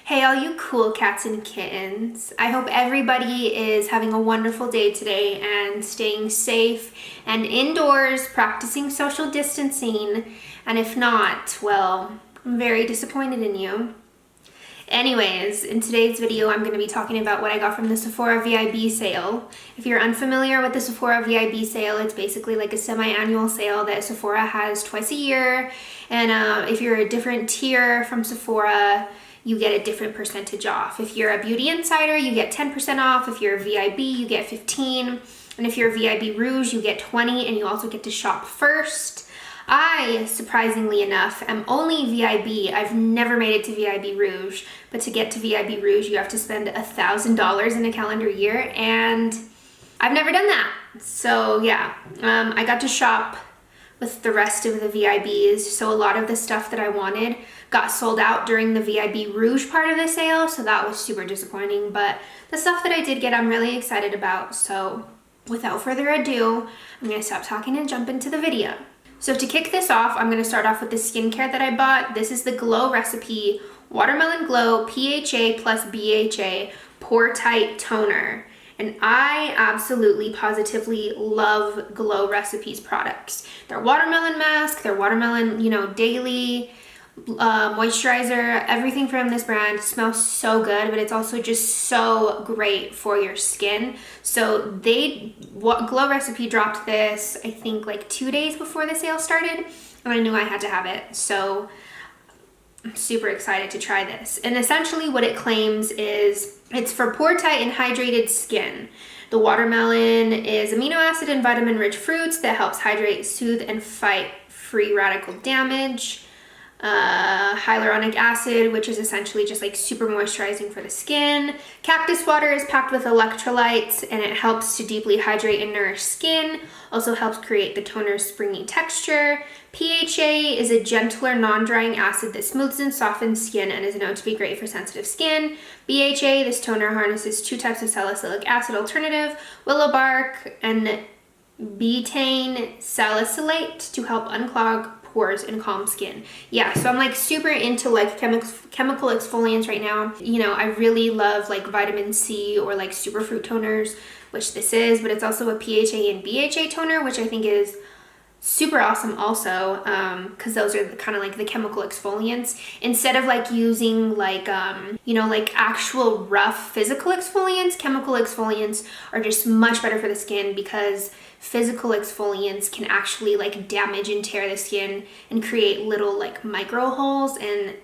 Hey all you cool cats and kittens. I hope everybody is having a wonderful day today and staying safe and indoors practicing social distancing. And if not, well, I'm very disappointed in you. Anyways, in today's video, I'm going to be talking about what I got from the Sephora VIB sale. If you're unfamiliar with the Sephora VIB sale, it's basically like a semi-annual sale that Sephora has twice a year. And if you're a different tier from Sephora, you get a different percentage off. If you're a beauty insider, you get 10% off. If you're a VIB, you get 15. And if you're a VIB Rouge, you get 20, and you also get to shop first. I, surprisingly enough, am only VIB. I've never made it to VIB Rouge, but to get to VIB Rouge, you have to spend $1,000 in a calendar year, and I've never done that. So yeah, I got to shop with the rest of the VIBs, so a lot of the stuff that I wanted got sold out during the VIB Rouge part of the sale, so that was super disappointing, but the stuff that I did get, I'm really excited about. So without further ado, I'm gonna stop talking and jump into the video. So to kick this off, I'm gonna start off with the skincare that I bought. This is the Glow Recipe Watermelon Glow PHA plus BHA Pore-Tight Toner. And I absolutely positively love Glow Recipes products. Their watermelon mask, their watermelon, daily moisturizer, everything from this brand smells so good, but it's also just so great for your skin. So Glow Recipe dropped this, I think like 2 days before the sale started, and I knew I had to have it. So I'm super excited to try this. And essentially what it claims is it's for pore-tight and hydrated skin. The watermelon is amino acid and vitamin rich fruits that helps hydrate, soothe, and fight free radical damage. Hyaluronic acid, which is essentially just like super moisturizing for the skin. Cactus water is packed with electrolytes and it helps to deeply hydrate and nourish skin. Also helps create the toner's springy texture. PHA is a gentler, non-drying acid that smooths and softens skin and is known to be great for sensitive skin. BHA, this toner harnesses 2 types of salicylic acid alternative, willow bark and betaine salicylate to help unclog pores and calm skin. Yeah, so I'm like super into like chemical exfoliants right now. I really love like vitamin C or like superfruit toners, which this is, but it's also a PHA and BHA toner, which I think is super awesome also, because those are kind of like the chemical exfoliants instead of like using like like actual rough physical exfoliants. Chemical exfoliants are just much better for the skin because physical exfoliants can actually like damage and tear the skin and create little like micro holes, and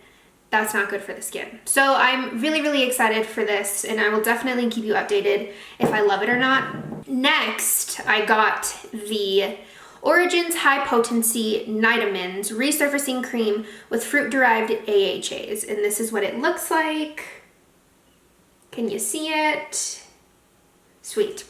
that's not good for the skin. So I'm really excited for this, and I will definitely keep you updated if I love it or not. Next, I got the Origins High-Potency Nitamins Resurfacing Cream with Fruit-Derived AHAs, and this is what it looks like. Can you see it? Sweet.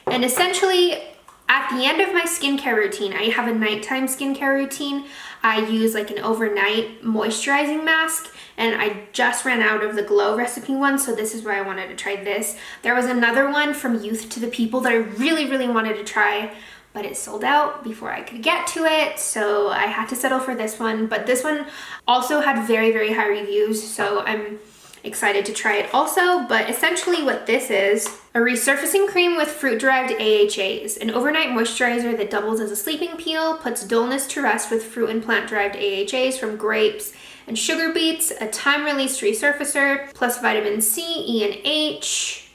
And essentially, at the end of my skincare routine, I have a nighttime skincare routine. I use like an overnight moisturizing mask, and I just ran out of the Glow Recipe one, so this is why I wanted to try this. There was another one from Youth to the People that I really wanted to try, but it sold out before I could get to it, so I had to settle for this one. But this one also had very high reviews, so I'm excited to try it also. But essentially what this is, a resurfacing cream with fruit-derived AHAs, an overnight moisturizer that doubles as a sleeping peel, puts dullness to rest with fruit and plant-derived AHAs from grapes and sugar beets, a time-released resurfacer, plus vitamin C, E, and H.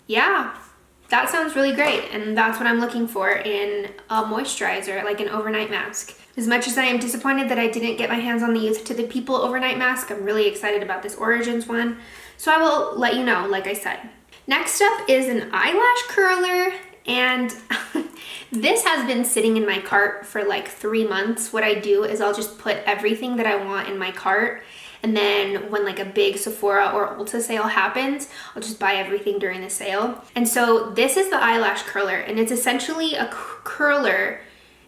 Yeah. That sounds really great, and that's what I'm looking for in a moisturizer, like an overnight mask. As much as I am disappointed that I didn't get my hands on the Youth to the People overnight mask, I'm really excited about this Origins one, so I will let you know, like I said. Next up is an eyelash curler, and this has been sitting in my cart for like 3 months. What I do is I'll just put everything that I want in my cart, and then when like a big Sephora or Ulta sale happens, I'll just buy everything during the sale. And so this is the eyelash curler, and it's essentially a curler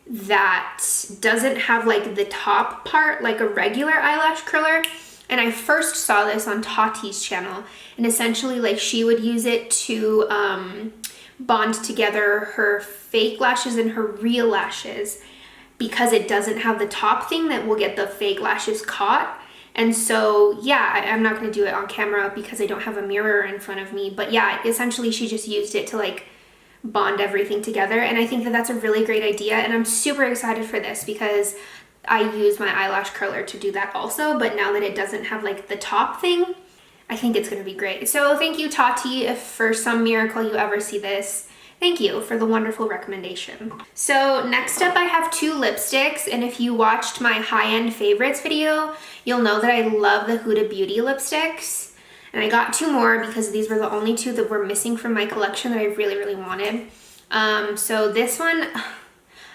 that doesn't have like the top part like a regular eyelash curler. And I first saw this on Tati's channel, and essentially like she would use it to bond together her fake lashes and her real lashes, because it doesn't have the top thing that will get the fake lashes caught. And so, yeah, I'm not going to do it on camera because I don't have a mirror in front of me. But yeah, essentially she just used it to like bond everything together. And I think that that's a really great idea. And I'm super excited for this because I use my eyelash curler to do that also. But now that it doesn't have like the top thing, I think it's going to be great. So thank you, Tati, if for some miracle you ever see this. Thank you for the wonderful recommendation. So next up I have 2 lipsticks, and if you watched my high-end favorites video, you'll know that I love the Huda Beauty lipsticks. And I got 2 more because these were the only 2 that were missing from my collection that I really, really wanted. So this one,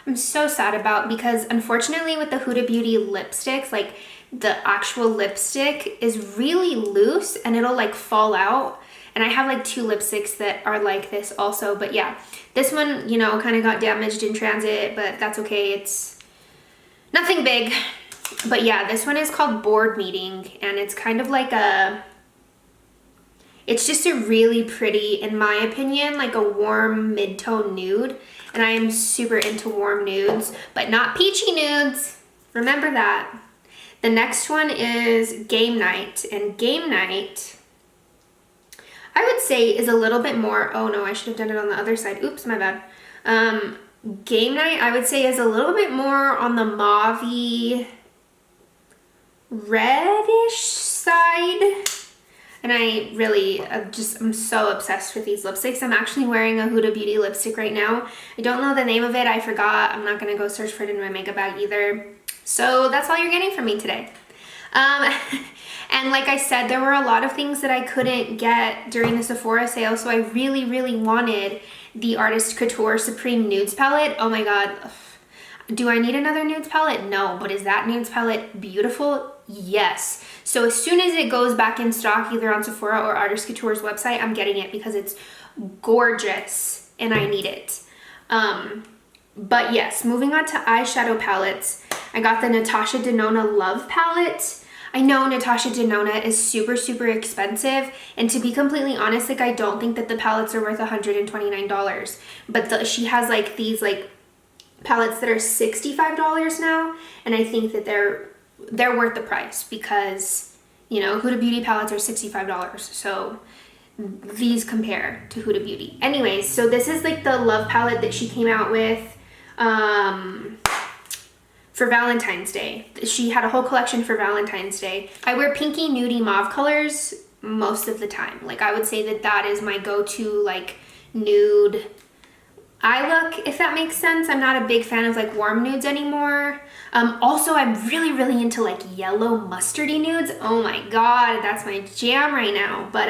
I'm so sad about because unfortunately with the Huda Beauty lipsticks, like the actual lipstick is really loose and it'll like fall out. And I have like 2 lipsticks that are like this also, but yeah, this one, you know, kind of got damaged in transit, but that's okay. It's nothing big. But yeah, this one is called Board Meeting, and it's kind of like it's just a really pretty, in my opinion, like a warm mid-tone nude. And I am super into warm nudes, but not peachy nudes. Remember that. The next one is Game Night, and Game Night, I would say, is a little bit more, oh no, I should have done it on the other side. Oops, my bad. Game Night, I would say, is a little bit more on the mauve-y, reddish side. And I really, I'm so obsessed with these lipsticks. I'm actually wearing a Huda Beauty lipstick right now. I don't know the name of it, I forgot. I'm not gonna go search for it in my makeup bag either. So that's all you're getting from me today. And like I said, there were a lot of things that I couldn't get during the Sephora sale, so I really, really wanted the Artist Couture Supreme Nudes palette. Oh my god. Do I need another nudes palette? No, but is that nudes palette beautiful? Yes. So as soon as it goes back in stock, either on Sephora or Artist Couture's website, I'm getting it because it's gorgeous and I need it. But yes, moving on to eyeshadow palettes, I got the Natasha Denona Love palette. I know Natasha Denona is super, super expensive, and to be completely honest, like I don't think that the palettes are worth $129, but she has like these like palettes that are $65 now, and I think that they're worth the price because, you know, Huda Beauty palettes are $65, so these compare to Huda Beauty. Anyways, so this is like the Love palette that she came out with for Valentine's Day. She had a whole collection for Valentine's Day. I wear pinky, nudie, mauve colors most of the time. Like I would say that that is my go-to like nude eye look, if that makes sense. I'm not a big fan of like warm nudes anymore. Also, I'm really, really into like yellow mustardy nudes. Oh my god, that's my jam right now. But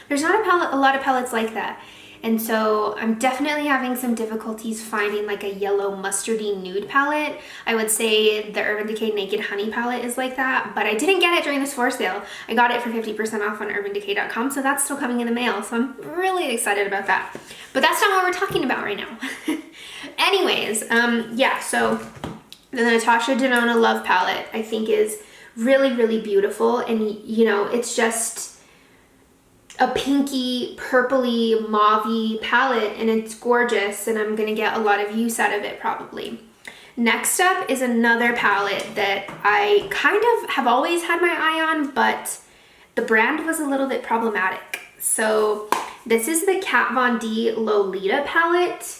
there's not a lot of palettes like that. And so I'm definitely having some difficulties finding like a yellow mustardy nude palette. I would say the Urban Decay Naked Honey palette is like that, but I didn't get it during this Sephora sale. I got it for 50% off on urbandecay.com, so that's still coming in the mail. So I'm really excited about that. But that's not what we're talking about right now. Anyways, yeah, so the Natasha Denona Love palette I think is really, really beautiful. And you know, it's just a pinky, purpley, mauve-y palette, and it's gorgeous, and I'm gonna get a lot of use out of it probably. Next up is another palette that I kind of have always had my eye on, but the brand was a little bit problematic. So this is the Kat Von D Lolita palette.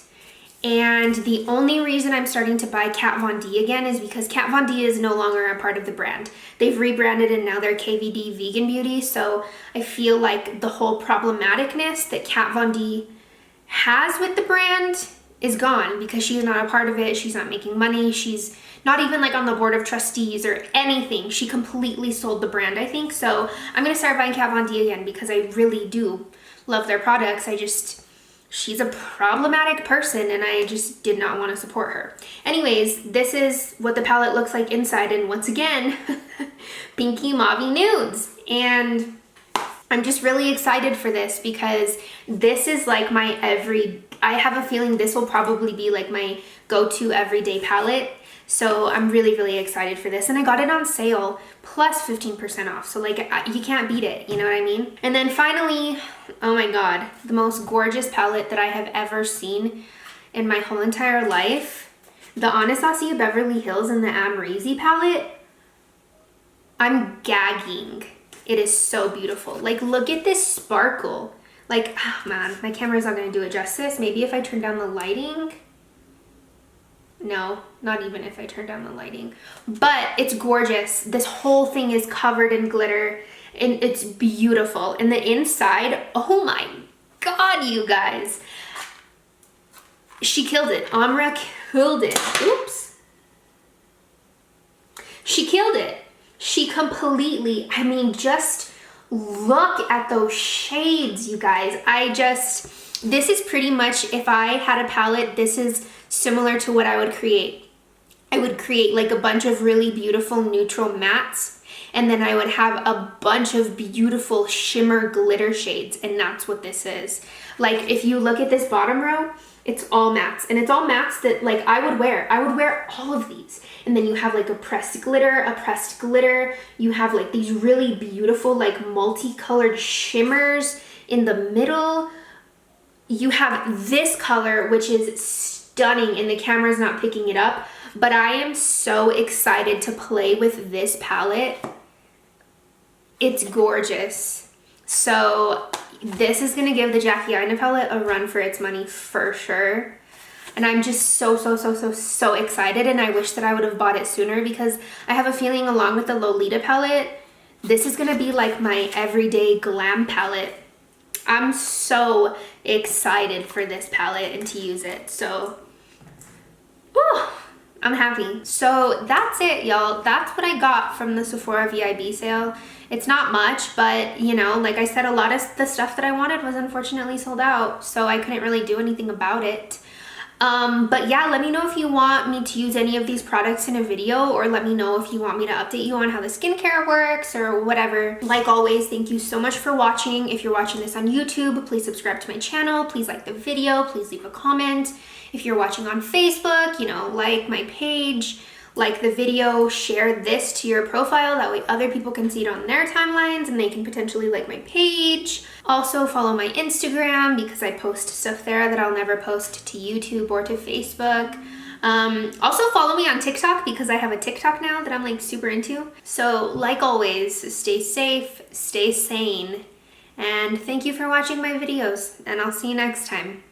And the only reason I'm starting to buy Kat Von D again is because Kat Von D is no longer a part of the brand. They've rebranded and now they're KVD Vegan Beauty. So I feel like the whole problematicness that Kat Von D has with the brand is gone because she's not a part of it. She's not making money. She's not even like on the board of trustees or anything. She completely sold the brand, I think. So I'm going to start buying Kat Von D again because I really do love their products. She's a problematic person and I just did not want to support her. Anyways, this is what the palette looks like inside, and once again, pinky mauve nudes. And I'm just really excited for this because this is like my I have a feeling this will probably be like my go-to everyday palette. So I'm really, really excited for this. And I got it on sale plus 15% off. So like you can't beat it, you know what I mean? And then finally, oh my god, the most gorgeous palette that I have ever seen in my whole entire life. The Anastasia Beverly Hills and the Amrezy palette. I'm gagging. It is so beautiful. Like, look at this sparkle. Like, oh man, my camera's not gonna do it justice. Maybe if I turn down the lighting. No, not even if I turn down the lighting. But it's gorgeous. This whole thing is covered in glitter and it's beautiful. And the inside, oh my God, you guys. She killed it. Amra killed it. Oops. She killed it. She completely, I mean, just look at those shades, you guys. This is pretty much, if I had a palette, this is similar to what I would create. I would create like a bunch of really beautiful neutral mattes, and then I would have a bunch of beautiful shimmer glitter shades, and that's what this is. Like, if you look at this bottom row, it's all mattes, and it's all mattes that like I would wear. I would wear all of these. And then you have like a pressed glitter. You have like these really beautiful like multicolored shimmers in the middle. You have this color, which is stunning, and the camera's not picking it up, but I am so excited to play with this palette. It's gorgeous. So this is gonna give the Jackie Aina palette a run for its money for sure. And I'm just so excited, and I wish that I would have bought it sooner, because I have a feeling, along with the Lolita palette, this is gonna be like my everyday glam palette. I'm so excited for this palette and to use it. So, I'm happy. So that's it, y'all. That's what I got from the Sephora VIB sale. It's not much, but you know, like I said, a lot of the stuff that I wanted was unfortunately sold out, so I couldn't really do anything about it. But yeah, let me know if you want me to use any of these products in a video, or let me know if you want me to update you on how the skincare works or whatever. Like always, thank you so much for watching. If you're watching this on YouTube, please subscribe to my channel. Please like the video. Please leave a comment. If you're watching on Facebook, you know, like my page, like the video, share this to your profile. That way other people can see it on their timelines and they can potentially like my page. Also follow my Instagram, because I post stuff there that I'll never post to YouTube or to Facebook. Also follow me on TikTok, because I have a TikTok now that I'm like super into. So like always, stay safe, stay sane, and thank you for watching my videos, and I'll see you next time.